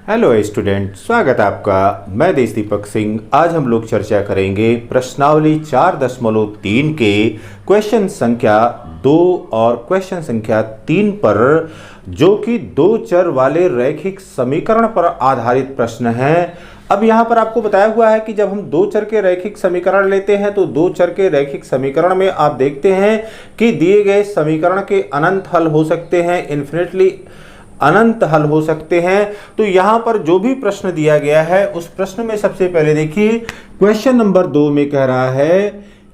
Hello student, स्वागत है आपका। मैं देश दीपक सिंह। आज हम लोग चर्चा करेंगे प्रश्नावली 4.3 के क्वेश्चन संख्या 2 और क्वेश्चन संख्या 3 पर, जो कि दो चर वाले रैखिक समीकरण पर आधारित प्रश्न है। अब यहाँ पर आपको बताया हुआ है कि जब हम दो चर के रैखिक समीकरण लेते हैं तो दो चर के रैखिक समीकरण में आप देखते हैं कि दिए गए समीकरण के अनंत हल हो सकते हैं, इन्फिनिटली अनंत हल हो सकते हैं। तो यहां पर जो भी प्रश्न दिया गया है उस प्रश्न में सबसे पहले देखिए, क्वेश्चन नंबर 2 में कह रहा है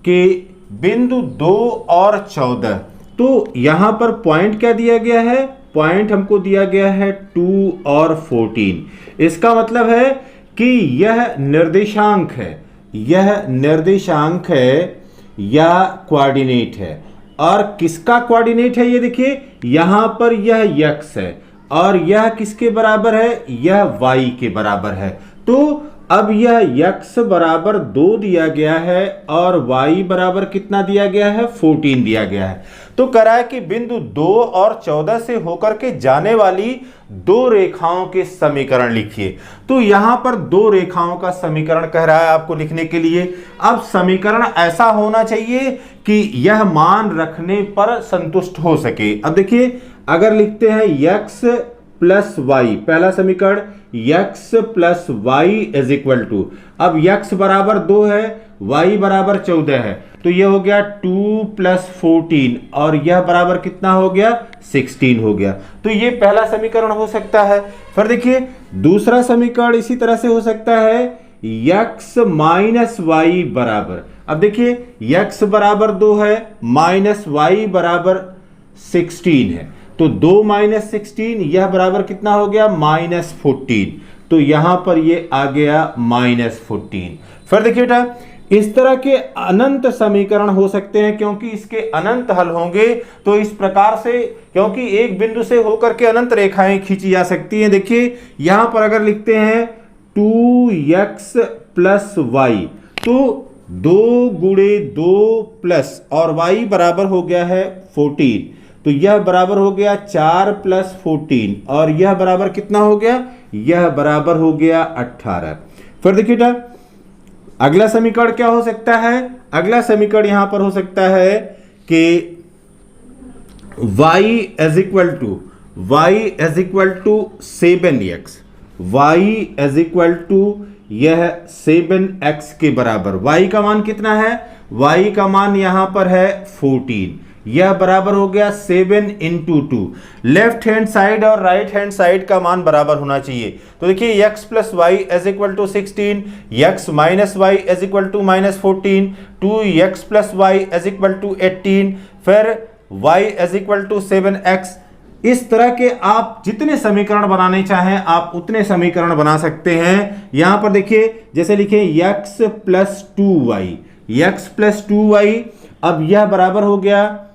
कि बिंदु 2 और 14। तो यहां पर पॉइंट क्या दिया गया है? पॉइंट हमको दिया गया है 2 और 14। इसका मतलब है कि यह निर्देशांक है, यह निर्देशांक है या कोऑर्डिनेट है। और किसका कोऑर्डिनेट है? ये देखिए, यहां पर यह x है और यह किसके बराबर है? यह y के बराबर है। तो अब यह x बराबर 2 दिया गया है और y बराबर कितना दिया गया है? 14 दिया गया है। तो कह रहा है कि बिंदु 2 और 14 से होकर के जाने वाली दो रेखाओं के समीकरण लिखिए। तो यहां पर दो रेखाओं का समीकरण कह रहा है आपको लिखने के लिए। अब समीकरण ऐसा होना चाहिए कि यह मान रखने पर संतुष्ट हो सके। अब देखिए, अगर लिखते हैं x प्लस वाई, पहला समीकरण x plus Y is equal to, अब x बराबर 2 है, y बराबर 14 है, तो यह हो गया 2 प्लस 14 और यह बराबर कितना हो गया? 16 हो गया। तो यह पहला समीकरण हो सकता है। फिर देखिए, दूसरा समीकरण इसी तरह से हो सकता है x माइनस वाई बराबर, अब देखिए x बराबर 2 है, माइनस वाई बराबर 16 है, तो 2 माइनस 16 यह बराबर कितना हो गया? माइनस 14। तो यहां पर ये आ गया माइनस 14। फिर देखिए बेटा, इस तरह के अनंत समीकरण हो सकते हैं क्योंकि इसके अनंत हल होंगे। तो इस प्रकार से, क्योंकि एक बिंदु से होकर के अनंत रेखाएं खींची जा सकती हैं। देखिए यहां पर अगर लिखते हैं 2x प्लस वाई, तो 2 गुणे 2 प्लस और y बराबर हो गया है 14, तो यह बराबर हो गया 4 प्लस 14 और यह बराबर कितना हो गया? यह बराबर हो गया 18। फिर देखिए बेटा, अगला समीकरण क्या हो सकता है? अगला समीकरण यहां पर हो सकता है कि y is equal to 7x, y is equal to यह 7x के बराबर। y का मान कितना है? y का मान यहां पर है 14, यह बराबर हो गया 7 इंटू 2। लेफ्ट हैंड साइड और राइट हैंड साइड का मान बराबर होना चाहिए। तो देखिए x plus Y is equal to 16, x minus y is equal to minus 14, 2x plus Y is equal to 18, फिर y is equal to 7x। इस तरह के आप जितने समीकरण बनाने चाहें आप उतने समीकरण बना सकते हैं। यहां पर देखिए, जैसे लिखें x plus 2y, x plus 2y, अब यह बराबर हो गया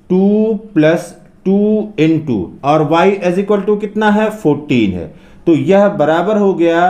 2 प्लस 2 इंटू और y इज इक्वल टू कितना है? 14 है, तो यह बराबर हो गया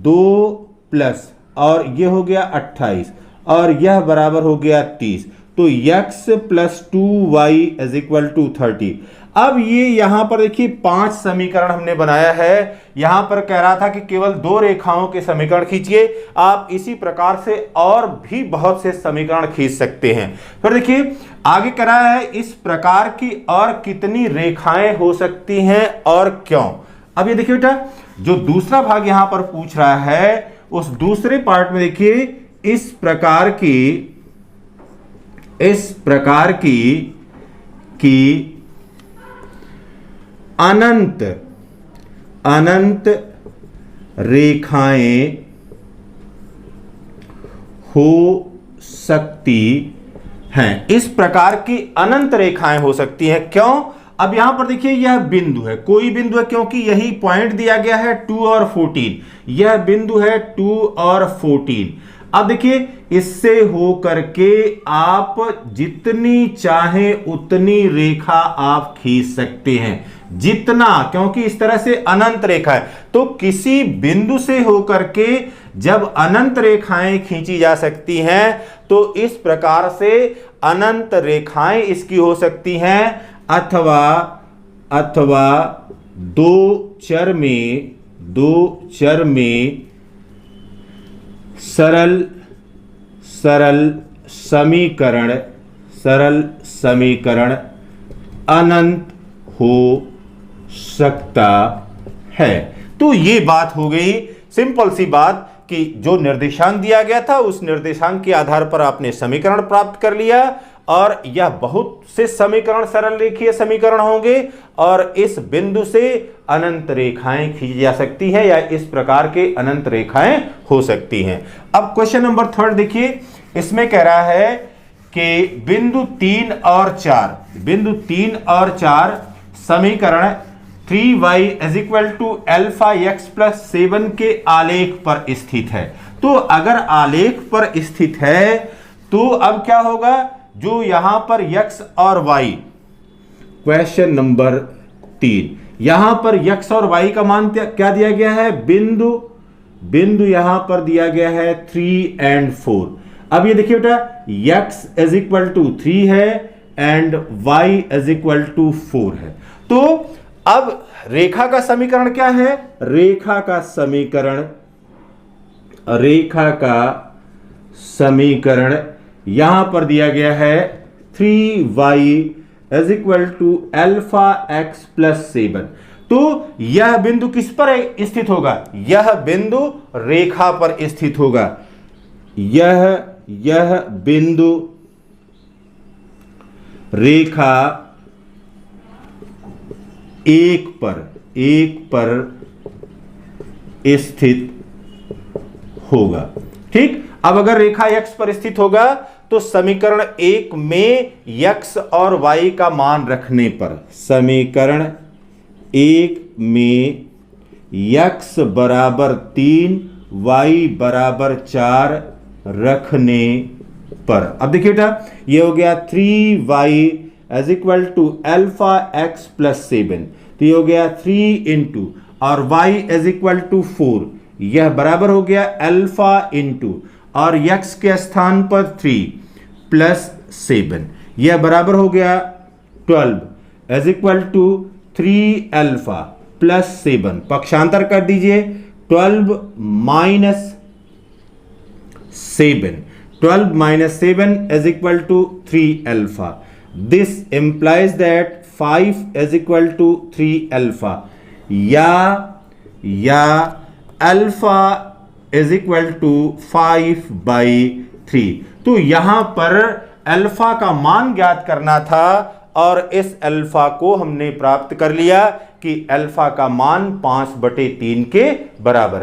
2 प्लस और यह हो गया 28 और यह बराबर हो गया 30, तो x plus 2y is equal to 30। अब ये यहां पर देखिए 5 समीकरण हमने बनाया है। यहां पर कह रहा था कि केवल दो रेखाओं के समीकरण खींचिए। आप इसी प्रकार से और भी बहुत से समीकरण खींच सकते हैं। फिर देखिए आगे कह रहा है, इस प्रकार की और कितनी रेखाएं हो सकती हैं और क्यों। अब ये देखिए बेटा, जो दूसरा भाग यहां पर पूछ रहा है उस दूसरे पार्ट में देखिए, इस प्रकार की अनंत रेखाएं हो सकती हैं। इस प्रकार की अनंत रेखाएं हो सकती हैं। क्यों? अब यहां पर देखिए, यह बिंदु है, कोई बिंदु है, क्योंकि यही पॉइंट दिया गया है 2 और 14, यह बिंदु है 2 और 14। अब देखिए, इससे हो करके आप जितनी चाहे उतनी रेखा आप खींच सकते हैं, जितना, क्योंकि इस तरह से अनंत रेखा है। तो किसी बिंदु से होकर के जब अनंत रेखाएं खींची जा सकती हैं तो इस प्रकार से अनंत रेखाएं इसकी हो सकती हैं, अथवा दो चर में दो चर में सरल समीकरण अनंत हो सकता है। तो ये बात हो गई, सिंपल सी बात कि जो निर्देशांक दिया गया था उस निर्देशांक के आधार पर आपने समीकरण प्राप्त कर लिया, और यह बहुत से समीकरण सरल रेखीय समीकरण होंगे और इस बिंदु से अनंत रेखाएं खींची जा सकती है या इस प्रकार के अनंत रेखाएं हो सकती हैं। अब क्वेश्चन नंबर 3 देखिए, इसमें कह रहा है कि बिंदु 3 और 4 समीकरण 3y = α(x+7) के आलेख पर स्थित है। तो अगर आलेख पर स्थित है तो अब क्या होगा, जो यहां पर x और y, क्वेश्चन नंबर 3, यहां पर x और y का मान क्या दिया गया है, बिंदु यहां पर दिया गया है 3 और 4। अब ये देखिए बेटा, x = 3 है एंड y = 4 है। तो अब रेखा का समीकरण क्या है, रेखा का समीकरण यहां पर दिया गया है 3y = α(x+7). तो यह बिंदु किस पर स्थित होगा, यह बिंदु रेखा पर स्थित होगा। यह बिंदु रेखा एक पर स्थित होगा। ठीक, अब अगर रेखा x पर स्थित होगा तो समीकरण 1 में x और y का मान रखने पर, समीकरण 1 में x = 3 y = 4 रखने पर, अब देखिए बेटा, ये हो गया 3y = α(x+7), तो ये हो गया 3 इंटू और y = 4, यह बराबर हो गया अल्फा इंटू और x के स्थान पर 3 + 7, यह बराबर हो गया 12 = 3α + 7। पक्षांतर कर दीजिए, 12 - 7 = 3α। This implies that 5 = 3α, या अल्फा = 5/3। तो यहां पर अल्फा का मान ज्ञात करना था और इस अल्फा को हमने प्राप्त कर लिया कि अल्फा का मान 5/3 के बराबर है।